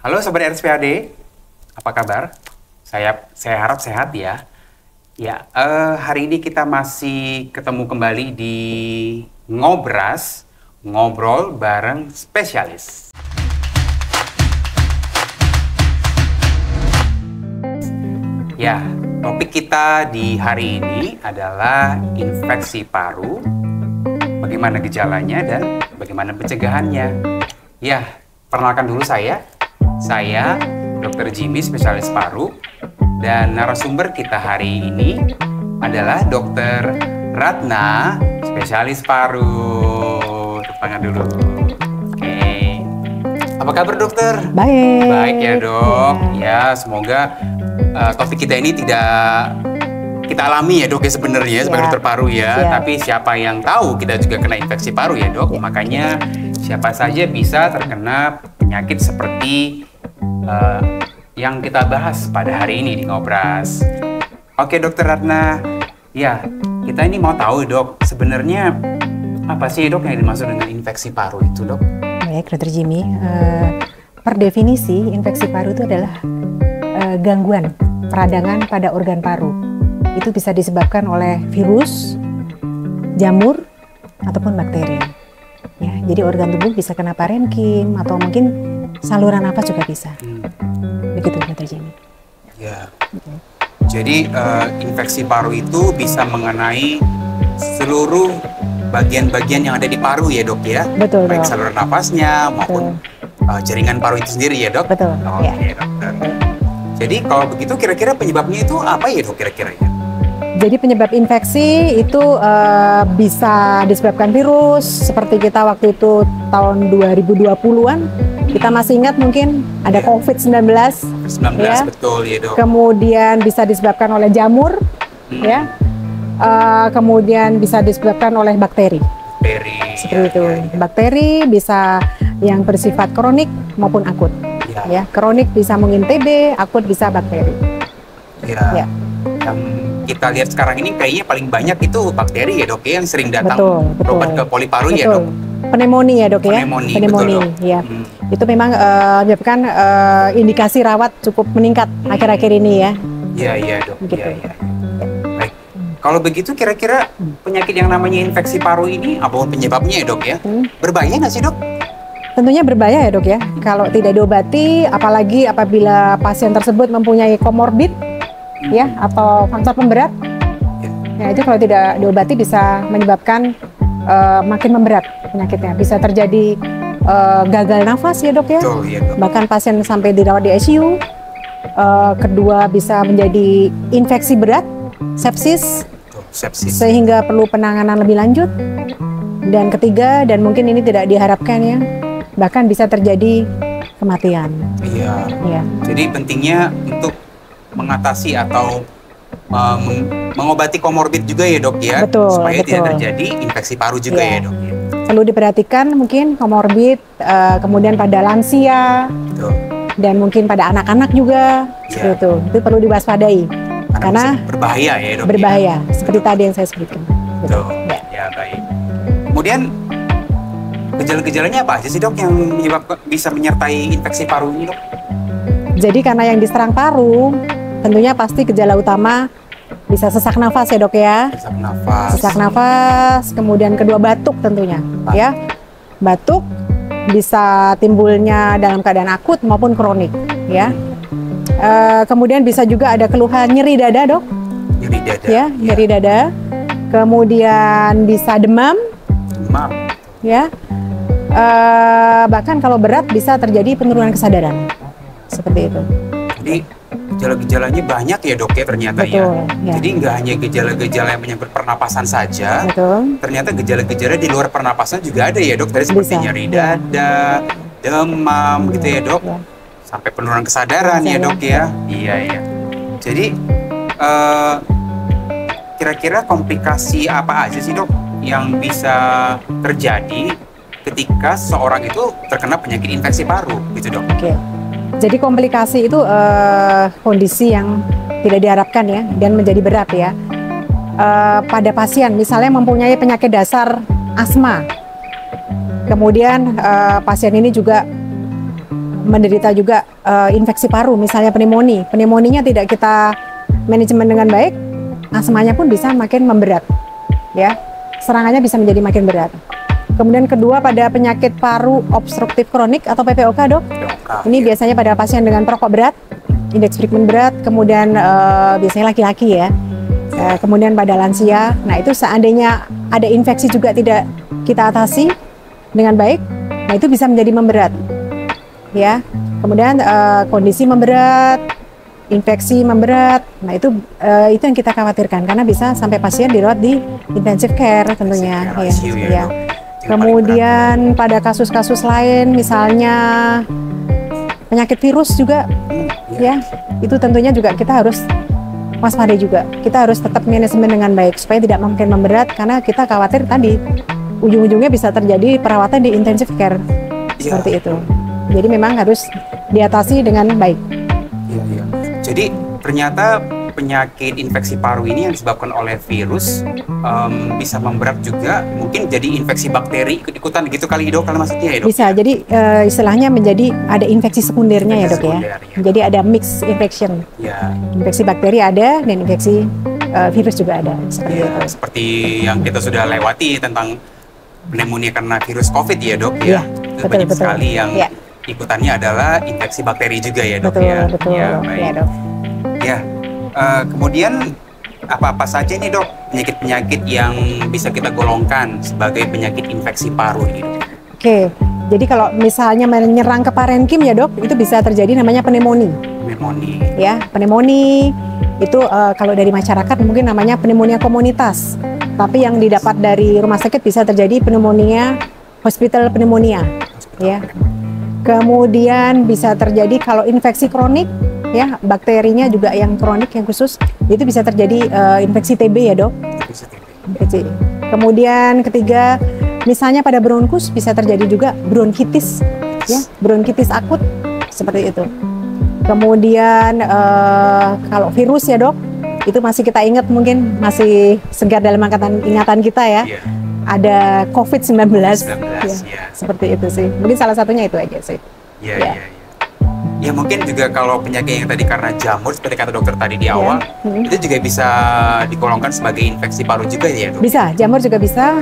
Halo Sobat RSPAD, apa kabar? Saya harap sehat ya. Ya, hari ini kita masih ketemu kembali di Ngobras, ngobrol bareng spesialis. Ya, topik kita di hari ini adalah infeksi paru, bagaimana gejalanya dan bagaimana pencegahannya. Ya, perkenalkan dulu saya Dr. Jimmy, spesialis paru, dan narasumber kita hari ini adalah Dr. Ratna, spesialis paru. Tepuk tangan dulu. Oke. Apa kabar dokter? Baik. Baik ya dok. Ya, semoga topik kita ini tidak kita alami ya dok ya sebenarnya sebagai dokter paru ya. Tapi siapa yang tahu kita juga kena infeksi paru ya dok. Makanya siapa saja bisa terkena penyakit seperti yang kita bahas pada hari ini di Ngobras. Oke dokter Ratna, ya kita ini mau tahu dok, sebenarnya apa sih dok yang dimaksud dengan infeksi paru itu dok? Baik dokter Jimmy, per definisi infeksi paru itu adalah gangguan peradangan pada organ paru. Itu bisa disebabkan oleh virus, jamur, ataupun bakteri. Ya, jadi organ tubuh bisa kena parenkim atau mungkin saluran nafas juga bisa. Begitu dokter Jimmy. Ya. Jadi infeksi paru itu bisa mengenai seluruh bagian-bagian yang ada di paru ya dok ya. Betul. Baik saluran nafasnya maupun jaringan paru itu sendiri ya dok. Betul. Oke dokter. Jadi kalau begitu kira-kira penyebabnya itu apa ya dok kira-kira ya? Jadi penyebab infeksi itu bisa disebabkan virus, seperti kita waktu itu tahun 2020-an, kita masih ingat mungkin ada COVID-19. Ya. Betul ya dok. Kemudian bisa disebabkan oleh jamur, ya. Kemudian bisa disebabkan oleh bakteri. Seperti itu. Bakteri bisa yang bersifat kronik maupun akut. Ya, kronik bisa mungkin TB, akut bisa bakteri. Ya. Yang kita lihat sekarang ini kayaknya paling banyak itu bakteri ya dok ya, yang sering datang berobat ke poliparu ya dok. Pneumonia ya dok ya. Pneumonia ya. Itu memang menyebabkan indikasi rawat cukup meningkat akhir-akhir ini ya. Iya dok. Iya. Baik. Kalau begitu kira-kira penyakit yang namanya infeksi paru ini apapun penyebabnya ya dok ya, berbahaya nggak sih dok? Tentunya berbahaya ya dok ya. Kalau tidak diobati, apalagi apabila pasien tersebut mempunyai komorbid ya atau faktor pemberat, ya itu kalau tidak diobati bisa menyebabkan makin memberat penyakitnya. Bisa terjadi gagal nafas ya dok ya. Betul, ya, dok. Bahkan pasien sampai dirawat di ICU. Kedua bisa menjadi infeksi berat, sepsis, sehingga perlu penanganan lebih lanjut. Dan ketiga, dan mungkin ini tidak diharapkan ya, bahkan bisa terjadi kematian. Iya. Jadi pentingnya untuk mengatasi atau mengobati komorbid juga ya dok ya. Supaya tidak terjadi infeksi paru juga ya dok ya. Perlu diperhatikan mungkin komorbid, kemudian pada lansia, dan mungkin pada anak-anak juga. Seperti itu perlu diwaspadai. Karena berbahaya ya dok. Berbahaya, seperti tadi yang saya sebutkan. Ya baik. Kemudian gejala-gejalanya apa aja sih dok yang bisa menyertai infeksi paru ini dok? Jadi karena yang diserang paru, tentunya pasti gejala utama bisa sesak nafas ya dok ya. Sesak nafas, kemudian kedua batuk tentunya ya. Batuk bisa timbulnya dalam keadaan akut maupun kronik ya. Kemudian bisa juga ada keluhan nyeri dada dok. Nyeri dada. Ya, nyeri dada. Kemudian bisa demam. Ya. Bahkan kalau berat bisa terjadi penurunan kesadaran. Seperti itu. Jadi gejala-gejalanya banyak ya dok ya ternyata. Ya. Jadi nggak hanya gejala-gejala yang menyangkut pernapasan saja. Ternyata gejala-gejala di luar pernapasan juga ada ya dok. Tadi seperti nyeri dada, demam gitu ya dok. Sampai penurunan kesadaran ya dok ya. Iya. Jadi kira-kira komplikasi apa aja sih dok yang bisa terjadi ketika seorang itu terkena penyakit infeksi paru gitu dok? Jadi komplikasi itu kondisi yang tidak diharapkan ya dan menjadi berat ya. Pada pasien misalnya mempunyai penyakit dasar asma, kemudian pasien ini juga menderita juga infeksi paru, misalnya pneumonia. Pneumonia tidak kita manajemen dengan baik, asmanya pun bisa makin memberat, ya. Serangannya bisa menjadi makin berat. Kemudian kedua pada penyakit paru obstruktif kronik atau PPOK, dok. Ini biasanya pada pasien dengan perokok berat, indeks Friedman berat, kemudian biasanya laki-laki ya. Kemudian pada lansia. Nah itu seandainya ada infeksi juga tidak kita atasi dengan baik, nah itu bisa menjadi memberat, ya. Kemudian kondisi memberat, infeksi memberat. Nah itu yang kita khawatirkan karena bisa sampai pasien dirawat di intensive care tentunya, ya. Kemudian pada kasus-kasus lain, misalnya penyakit virus juga, ya, itu tentunya juga kita harus waspada juga. Kita harus tetap manajemen dengan baik supaya tidak makin memberat karena kita khawatir tadi ujung-ujungnya bisa terjadi perawatan di intensive care, seperti itu. Jadi memang harus diatasi dengan baik. Iya. Jadi ternyata penyakit infeksi paru ini yang disebabkan oleh virus bisa memberat juga, mungkin jadi infeksi bakteri ikut-ikutan gitu kali dok, kalau maksudnya ya dok? Bisa, jadi istilahnya menjadi ada infeksi sekundernya ya dok ya. Jadi ada mix infection, infeksi bakteri ada dan infeksi virus juga ada, seperti itu. Seperti yang kita sudah lewati tentang pneumonia karena virus COVID ya dok ya. Itu banyak sekali yang ikutannya adalah infeksi bakteri juga ya dok ya. Betul, ya dok. Ya. Kemudian apa-apa saja nih dok penyakit-penyakit yang bisa kita golongkan sebagai penyakit infeksi paru ini dok? Oke, jadi kalau misalnya menyerang ke parenkim ya dok, itu bisa terjadi namanya pneumonia. Ya, pneumonia itu kalau dari masyarakat mungkin namanya pneumonia komunitas. Tapi yang didapat dari rumah sakit bisa terjadi pneumonia hospital pneumonia, ya. Kemudian bisa terjadi kalau infeksi kronik, ya, bakterinya juga yang kronik yang khusus itu bisa terjadi infeksi TB ya dok. Kemudian ketiga, misalnya pada bronkus bisa terjadi juga bronkitis, ya, bronkitis akut seperti itu. Kemudian kalau virus ya dok, itu masih kita ingat, mungkin masih segar dalam ingatan kita ya. Ada COVID-19, seperti itu sih. Mungkin salah satunya itu aja sih. Ya mungkin juga kalau penyakit yang tadi karena jamur seperti kata dokter tadi di awal, itu juga bisa digolongkan sebagai infeksi paru juga ya dok? Bisa, jamur juga bisa,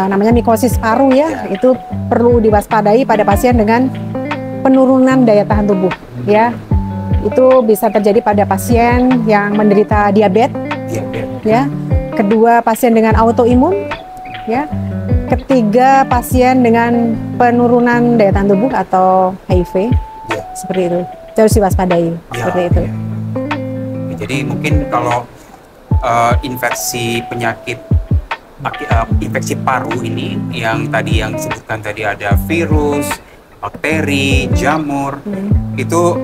namanya mikosis paru ya. Itu perlu diwaspadai pada pasien dengan penurunan daya tahan tubuh ya. Itu bisa terjadi pada pasien yang menderita diabetes, ya. Kedua, pasien dengan autoimun, ya. Ketiga, pasien dengan penurunan daya tahan tubuh atau HIV, seperti itu. Harus diwaspadai, seperti itu. Jadi mungkin kalau infeksi paru ini yang tadi yang disebutkan tadi ada virus, bakteri, jamur, itu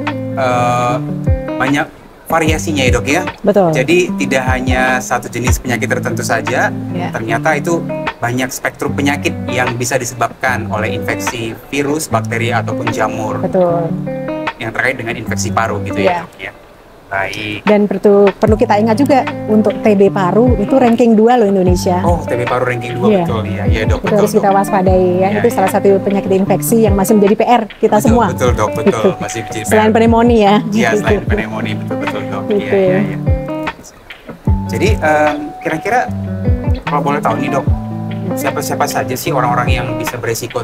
banyak variasinya ya dok ya. Betul. Jadi tidak hanya satu jenis penyakit tertentu saja, ternyata itu banyak spektrum penyakit yang bisa disebabkan oleh infeksi virus, bakteri ataupun jamur. Betul. Yang terkait dengan infeksi paru gitu ya dok ya. Baik. Dan perlu kita ingat juga untuk TB paru itu ranking 2 loh Indonesia. Oh, TB paru ranking 2 betul ya. Ya dok, itu harus kita waspadai ya. Itu salah satu penyakit infeksi yang masih menjadi PR kita semua. Betul dok, betul. Masih menjadi PR. Selain pneumonia ya. Iya, selain pneumonia, betul dok. Iya. Jadi kira-kira kalau boleh tahu nih dok, siapa saja sih orang-orang yang bisa berisiko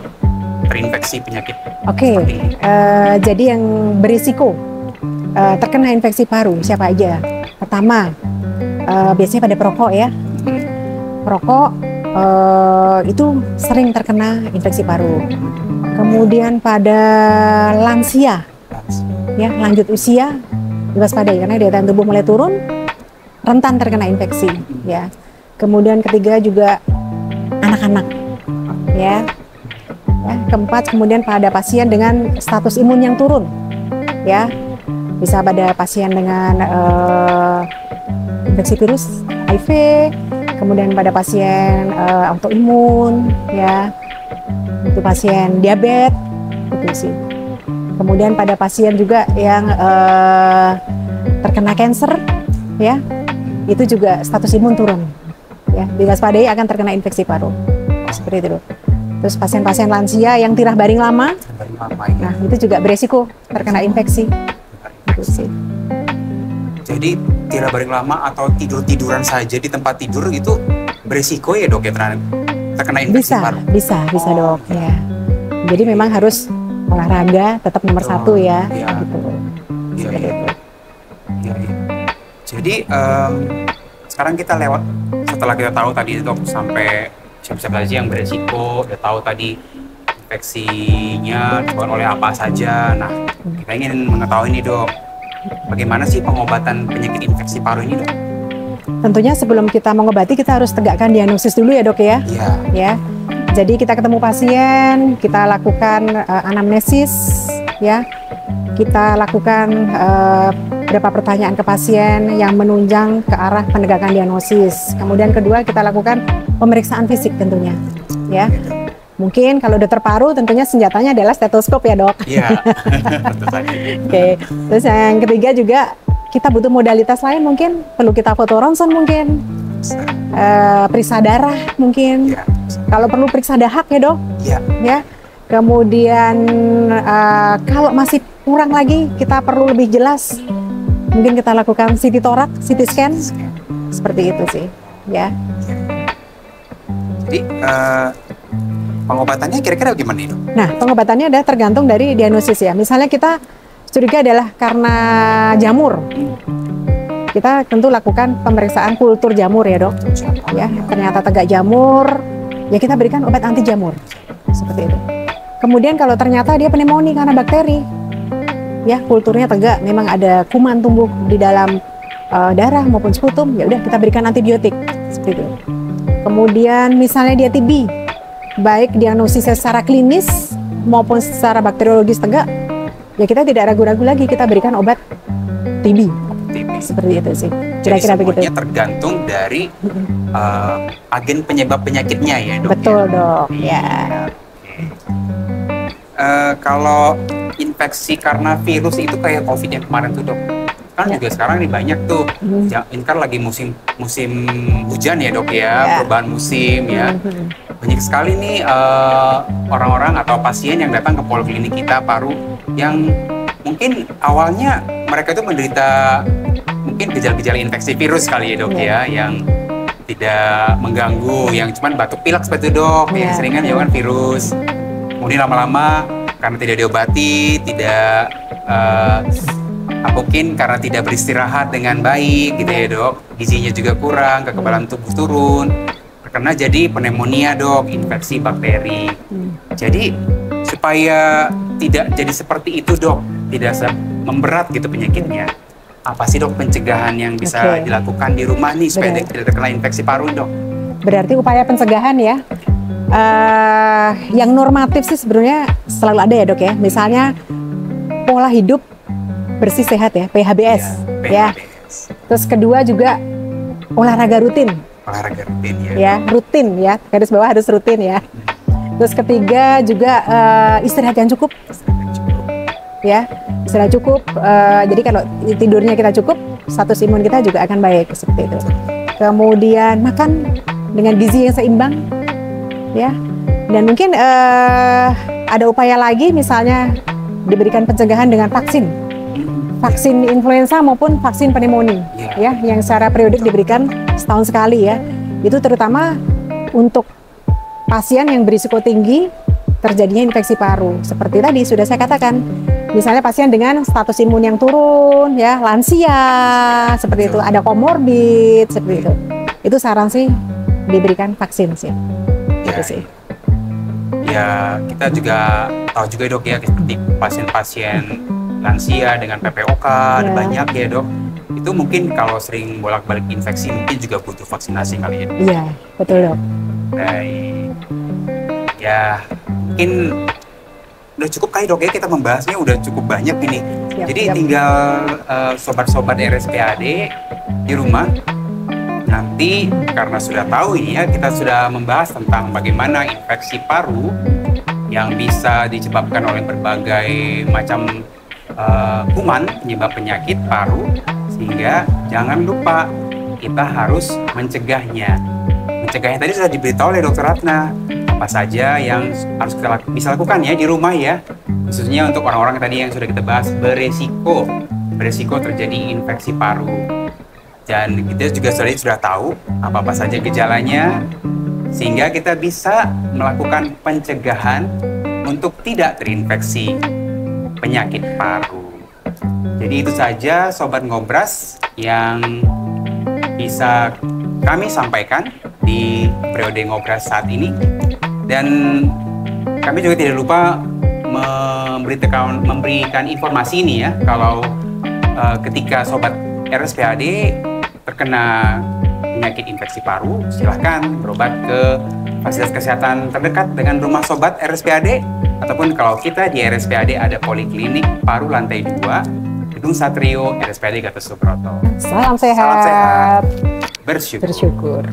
terinfeksi penyakit seperti ini? Jadi yang berisiko terkena infeksi paru siapa aja? Pertama, biasanya pada perokok ya. Perokok itu sering terkena infeksi paru. Kemudian pada lansia, ya, lanjut usia diwaspadai karena daya tahan tubuh mulai turun, rentan terkena infeksi, ya. Kemudian ketiga juga anak-anak, ya. Keempat, kemudian pada pasien dengan status imun yang turun, ya. Bisa pada pasien dengan infeksi virus, HIV, kemudian pada pasien autoimun, ya, itu pasien diabetes, itu sih. Kemudian pada pasien juga yang terkena kanker, ya, itu juga status imun turun, ya, diwaspadai akan terkena infeksi paru, seperti itu. Terus pasien-pasien lansia yang tirah baring lama, ya. nah itu juga beresiko terkena infeksi. Gitu sih. Jadi tirah baring lama atau tiduran saja di tempat tidur itu beresiko ya dok ya terkena infeksi paru? Bisa dok ya. Jadi memang harus olahraga tetap nomor satu ya. Iya. Gitu. Iya. Jadi sekarang kita lewat setelah kita tahu tadi dok sampai siapa-siapa saja yang beresiko, udah tahu tadi infeksinya disebabkan oleh apa saja. Nah, kita ingin mengetahui nih dok, bagaimana sih pengobatan penyakit infeksi paru ini dok? Tentunya sebelum kita mengobati kita harus tegakkan diagnosis dulu ya dok ya. Iya. Ya. Jadi kita ketemu pasien, kita lakukan anamnesis ya. Kita lakukan beberapa pertanyaan ke pasien yang menunjang ke arah penegakan diagnosis. Kemudian kedua kita lakukan pemeriksaan fisik tentunya, ya. Mungkin kalau dokter paru tentunya senjatanya adalah stetoskop ya dok. Iya, tentu saja. Oke. Terus yang ketiga juga kita butuh modalitas lain, mungkin perlu kita foto ronsen mungkin, periksa darah mungkin. Ya. Kalau perlu periksa dahak ya dok. Iya. Ya. Kemudian kalau masih kurang lagi, kita perlu lebih jelas, mungkin kita lakukan CT torak, CT scan, seperti itu sih, ya. Jadi pengobatannya kira-kira gimana nih dok? Nah, pengobatannya adalah tergantung dari diagnosis ya. Misalnya kita curiga adalah karena jamur, kita tentu lakukan pemeriksaan kultur jamur ya dok. Ya, ternyata tegak jamur, ya kita berikan obat anti jamur, seperti itu. Kemudian kalau ternyata dia pneumonia karena bakteri, ya kulturnya tegak, memang ada kuman tumbuh di dalam darah maupun sputum, ya udah kita berikan antibiotik, seperti itu. Kemudian misalnya dia TB, baik diagnosisnya secara klinis maupun secara bakteriologis tegak, ya kita tidak ragu-ragu lagi, kita berikan obat TB. Seperti itu sih. Kira-kira begitu. Semuanya tergantung dari agen penyebab penyakitnya ya dok. Betul dok. Ya. Kalau infeksi karena virus itu kayak COVID yang kemarin tuh dok, kan juga sekarang ini banyak tuh. Ini kan lagi musim hujan ya dok ya, perubahan musim ya. Banyak sekali nih orang-orang atau pasien yang datang ke poliklinik kita paru yang mungkin awalnya mereka itu menderita mungkin gejala-gejala infeksi virus kali ya dok ya, yang tidak mengganggu, yang cuman batuk pilek seperti itu dok, yang sering kan menyebabkan virus. Kemudian lama-lama karena tidak diobati, tidak mungkin karena tidak beristirahat dengan baik gitu ya dok, gizinya juga kurang, kekebalan tubuh turun, terkena jadi pneumonia dok, infeksi bakteri. Jadi supaya tidak jadi seperti itu dok, tidak memberat gitu penyakitnya, apa sih dok pencegahan yang bisa dilakukan di rumah nih supaya tidak terkena infeksi paru dok? Berarti upaya pencegahan ya. Yang normatif sih sebenarnya selalu ada ya dok ya. Misalnya pola hidup bersih sehat ya, PHBS. Ya. Terus kedua juga olahraga rutin. Olahraga rutin ya. Ya, rutin ya. Garis bawah harus rutin ya. Terus ketiga juga istirahat yang cukup. Ya, istirahat cukup. Jadi kalau tidurnya kita cukup, status imun kita juga akan baik seperti itu. Kemudian makan dengan gizi yang seimbang. Ya, dan mungkin ada upaya lagi, misalnya diberikan pencegahan dengan vaksin influenza maupun vaksin pneumonia, ya, yang secara periodik diberikan setahun sekali ya. Itu terutama untuk pasien yang berisiko tinggi terjadinya infeksi paru. Seperti tadi sudah saya katakan, misalnya pasien dengan status imun yang turun, ya, lansia, seperti itu, ada komorbid, seperti itu. Itu saran sih diberikan vaksin sih. Sih. Ya, kita juga tahu juga dok ya, seperti pasien-pasien lansia dengan PPOK banyak ya dok. Itu mungkin kalau sering bolak-balik infeksi mungkin juga butuh vaksinasi kali ya. Iya, betul dok. Baik. Ya, mungkin udah cukup kali dok ya, kita membahasnya udah cukup banyak ini. Jadi tinggal sobat-sobat RSPAD di rumah. Nanti karena sudah tahu ini ya, kita sudah membahas tentang bagaimana infeksi paru yang bisa disebabkan oleh berbagai macam kuman penyebab penyakit paru, sehingga jangan lupa kita harus mencegahnya. Mencegahnya tadi sudah diberitahu oleh Dr. Ratna. Apa apa saja yang harus kita bisa lakukan ya di rumah ya, khususnya untuk orang-orang tadi yang sudah kita bahas beresiko terjadi infeksi paru. Dan kita juga sudah tahu apa-apa saja gejalanya, sehingga kita bisa melakukan pencegahan untuk tidak terinfeksi penyakit paru. Jadi itu saja Sobat Ngobras yang bisa kami sampaikan di periode Ngobras saat ini. Dan kami juga tidak lupa memberikan informasi ini ya, kalau ketika Sobat RSPAD terkena penyakit infeksi paru, silahkan berobat ke fasilitas kesehatan terdekat dengan rumah Sobat RSPAD, ataupun kalau kita di RSPAD ada Poliklinik Paru lantai 2, Gedung Satrio, RSPAD Gatot Subroto. Salam sehat. Salam sehat. Bersyukur.